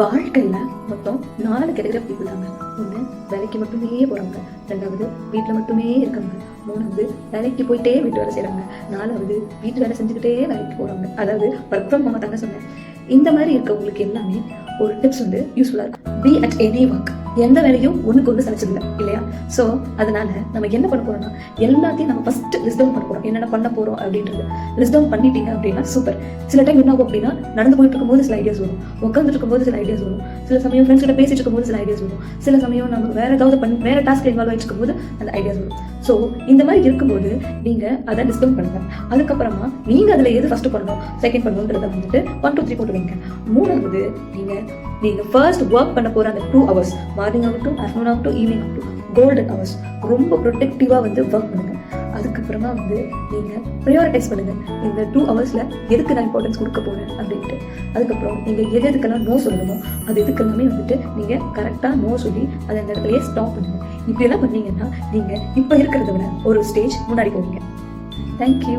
வாழ்க்கையில் மொத்தம் 4 category of people தாங்க. ஒன்று வேலைக்கு மட்டுமே போகிறவங்க, 2வது வீட்டில் மட்டுமே இருக்காங்க, 3வது வேலைக்கு போயிட்டே வீட்டு வேலை செய்கிறாங்க, 4வது வீட்டு வேலை செஞ்சுக்கிட்டே வேலைக்கு போகிறவங்க. அதாவது ஒர்க் ஃப்ரம் ஹோம் தாங்க சொன்னேன். இந்த மாதிரி இருக்கவங்களுக்கு எல்லாமே ஒரு டிப்ஸ் வந்து யூஸ்ஃபுல்லாக இருக்கும். Be at any work. எந்த வேலையும் ஒன்றுக்கு ஒன்று சமைச்சதில்லை இல்லையா? ஸோ அதனால நம்ம என்ன பண்ண போறோம்னா எல்லாத்தையும் நம்ம ஃபர்ஸ்ட் லிஸ்ட் டவுன் பண்ண போறோம். என்னென்ன பண்ண போறோம் அப்படின்றது லிஸ்ட் டவுன் பண்ணிட்டீங்க அப்படின்னா சூப்பர். சில டைம் என்ன ஆகும் அப்படின்னா, நடந்து போயிட்டு இருக்கும்போது சில ஐடியாஸ் வரும், உட்காந்துட்டு இருக்கும்போது சில ஐடியாஸ் வரும், சில சமயம் ஃப்ரெண்ட்ஸ் கிட்ட பேசிட்டு இருக்கும்போது சில ஐடியாஸ் வரும், சில சமயம் நம்ம வேற ஏதாவது வேற டாஸ்க் இன்வால்வ் ஆகிட்டு இருக்கும்போது அந்த ஐடியாஸ் வரும். ஸோ இந்த மாதிரி இருக்கும்போது நீங்க அதை லிஸ்ட் டவுன் பண்ணுங்க. அதுக்கப்புறமா நீங்க அதுல எது ஃபர்ஸ்ட் பண்ணணும், செகண்ட் பண்ணணுன்றத வந்துட்டு 1 2 3 போட்டு வைங்க. 3வது நீங்க ஃபர்ஸ்ட் ஒர்க் பண்ண போற அந்த 2 hours, மார்னிங் ஆகட்டும், ஆஃப்டர்நூன் ஆகட்டும், ஈவினிங் ஆகட்டும், கோல்டன் ஹவர்ஸ் ரொம்ப ப்ரொடெக்டிவா வந்து ஒர்க் பண்ணுங்க. அதுக்கப்புறமா வந்து நீங்க ப்ரையாரிட்டைஸ் பண்ணுங்க, இந்த 2 hours எதுக்கு நான் இம்பார்ட்டன்ஸ் கொடுக்க போறேன் அப்படின்ட்டு. அதுக்கப்புறம் நீங்க எதுக்கெல்லாம் நோ சொல்லணுமோ அது எதுக்கெல்லாமே வந்துட்டு நீங்க கரெக்டா நோ சொல்லி அதை அந்த இடத்துலயே ஸ்டாப் பண்ணுங்க. இப்படி எல்லாம் பண்ணீங்கன்னா நீங்க இப்ப இருக்கிறத விட ஒரு ஸ்டேஜ் முன்னாடி போவீங்க. தேங்க்யூ.